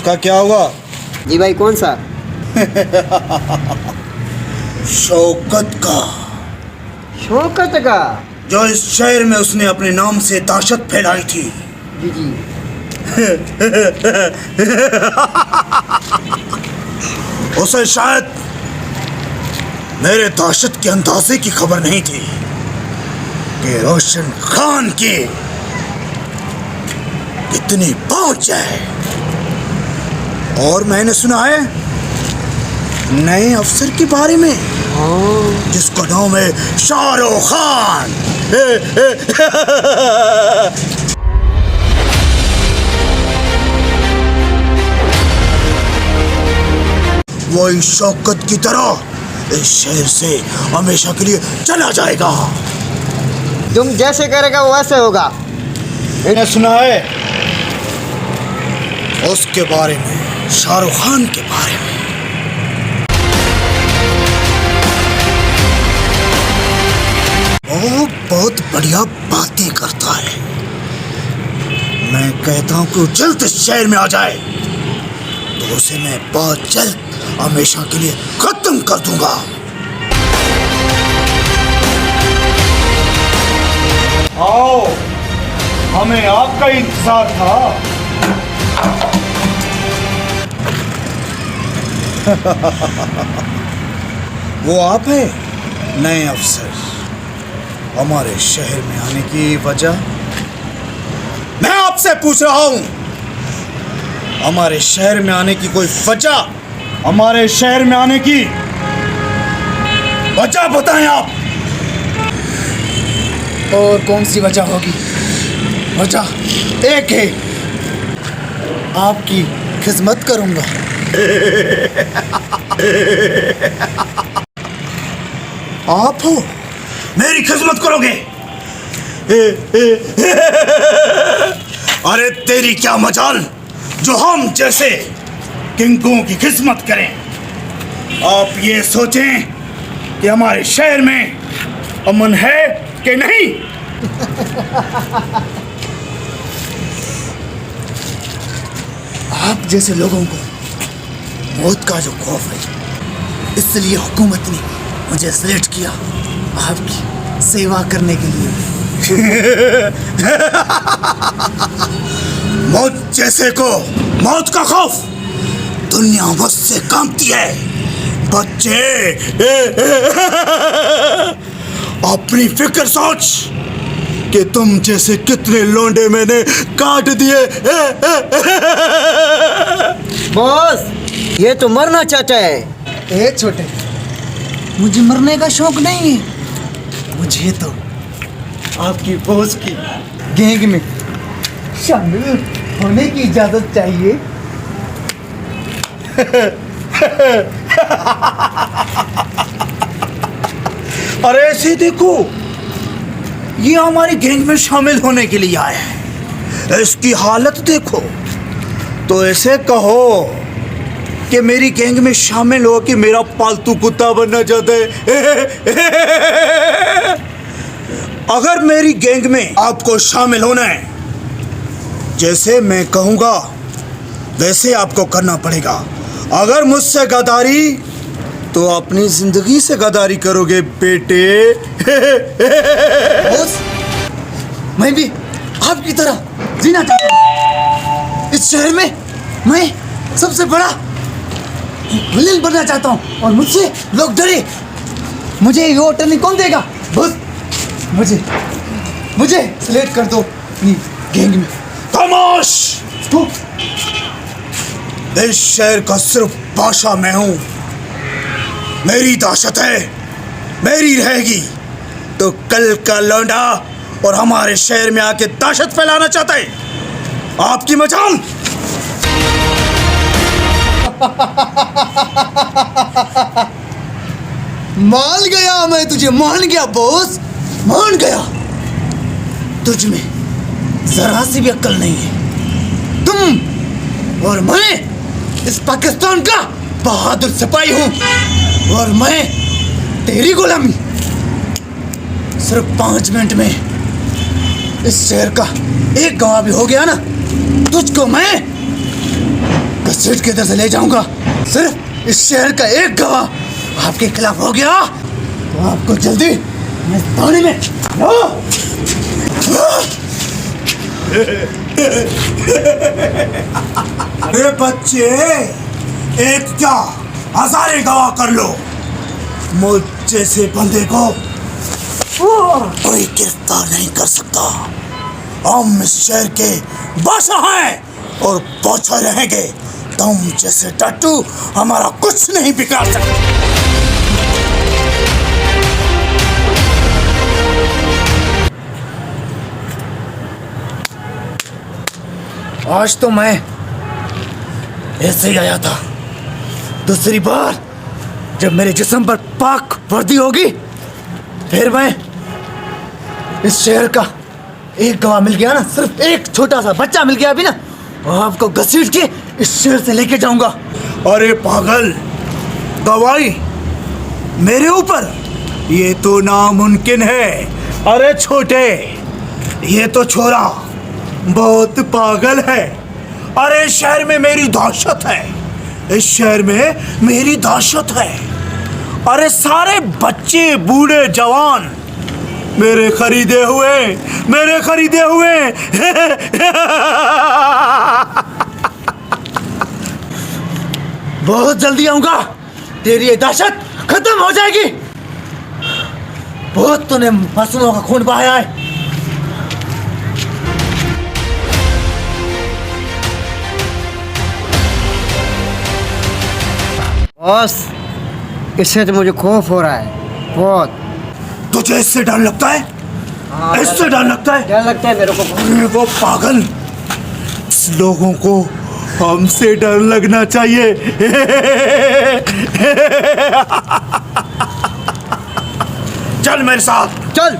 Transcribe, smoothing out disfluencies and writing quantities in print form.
उसका क्या होगा? जी भाई, कौन सा? शौकत का। शौकत का? जो इस शहर में उसने अपने नाम से दहशत फैलाई थी। जी जी। उसे शायद मेरे दहशत के अंदाजे की खबर नहीं थी कि रोशन खान की इतनी पहुंच है। और मैंने सुना है नए अफसर के बारे में, जिसका नाम है शाहरुख खान। वही शौकत की तरह इस शहर से हमेशा के लिए चला जाएगा। तुम जैसे करेगा वैसे होगा। मैंने सुना है उसके बारे में, शाहरुख खान के बारे में। वो बहुत बढ़िया बातें करता है। मैं कहता हूँ कि जल्द इस शहर में आ जाए तो उसे मैं बहुत जल्द हमेशा के लिए खत्म कर दूंगा। आओ, हमें आपका इंतजार था। वो आप हैं नए अफसर, हमारे शहर में आने की वजह? मैं आपसे पूछ रहा हूं, हमारे शहर में आने की कोई वजह? हमारे शहर में आने की वजह बताएं आप। और कौन सी वजह होगी? वजह एक है, आपकी खिदमत करूंगा। आप हो मेरी खिदमत करोगे? अरे तेरी क्या मजाल जो हम जैसे किंगों की खिदमत करें। आप ये सोचें कि हमारे शहर में अमन है कि नहीं। आप जैसे लोगों को मौत का जो खौफ है, इसलिए हुकूमत ने मुझे सिलेक्ट किया आपकी सेवा करने के लिए। मौत जैसे को मौत का खौफ, दुनिया मुझसे कांपती है। बच्चे, अपनी फिक्र सोच कि तुम जैसे कितने लोंडे मैंने काट दिए। बॉस, ये तो मरना चाहता है। ए छोटे, मुझे मरने का शौक नहीं है। मुझे तो आपकी बॉस की गैंग में शामिल होने की इजाजत चाहिए। अरे ऐसे देखो, ये हमारी गैंग में शामिल होने के लिए आया है। इसकी हालत देखो। तो ऐसे कहो कि मेरी गैंग में शामिल हो कि मेरा पालतू कुत्ता बनना चाहता है। अगर मेरी गैंग में आपको शामिल होना है, जैसे मैं कहूँगा वैसे आपको करना पड़ेगा। अगर मुझसे गद्दारी तो अपनी जिंदगी से गद्दारी करोगे बेटे। बॉस, मैं भी आपकी तरह जीना चाहता हूँ। इस शहर में मैं सबसे बड़ा विलेन बनना चाहता हूँ और मुझसे लोग डरे। मुझे ये टर्निंग कौन देगा? बस मुझे सिलेक्ट कर दो अपनी गैंग में। खामोश! इस शहर का सिर्फ बादशाह मैं हूं। मेरी दहशत है, मेरी रहेगी। तो कल का लौंडा और हमारे शहर में आके दहशत फैलाना चाहता है। आपकी मजाल। मान गया मैं तुझे, मान गया बॉस, मान गया। तुझ में जरा सी भी अक्ल नहीं है। तुम और मैं इस पाकिस्तान का बहादुर सिपाही हूं और मैं तेरी गुलामी। सिर्फ 5 मिनट में इस शहर का एक गवाह भी हो गया ना, तुझको मैं घसीट के इधर से ले जाऊंगा। सिर्फ इस शहर का एक गवाह आपके खिलाफ हो गया तो आपको जल्दी इस पानी में अरे बच्चे, एक क्या हजारे गवाह कर लो। मुझ जैसे बंदे को कोई गिरफ्तार नहीं कर सकता। हम इस शहर के बादशाह हैं और बादशाह रहेंगे। तुम जैसे टट्टू हमारा कुछ नहीं बिगाड़ सकते। आज तो मैं ऐसे ही आया था। दूसरी बार जब मेरे जिस्म पर पाक वर्दी होगी फिर मैं इस शहर का एक गवाह मिल गया ना, सिर्फ एक छोटा सा बच्चा मिल गया अभी ना, आपको घसीट के इस शहर से लेके जाऊंगा। अरे पागल, गवाही मेरे ऊपर? ये तो नामुमकिन है। अरे छोटे, ये तो छोरा बहुत पागल है। अरे शहर में मेरी दहशत है, इस शहर में मेरी दहशत है। अरे सारे बच्चे बूढ़े जवान मेरे खरीदे हुए बहुत जल्दी आऊंगा, तेरी ये दहशत खत्म हो जाएगी। बहुत तूने मासूमों का खून बहाया है। बॉस, इससे तो मुझे खौफ हो रहा है बहुत। तुझे इससे डर लगता है? इससे डर लगता है? क्या लगता है मेरे को? अरे वो पागल, इस लोगों को हमसे डर लगना चाहिए। चल मेरे साथ। चल।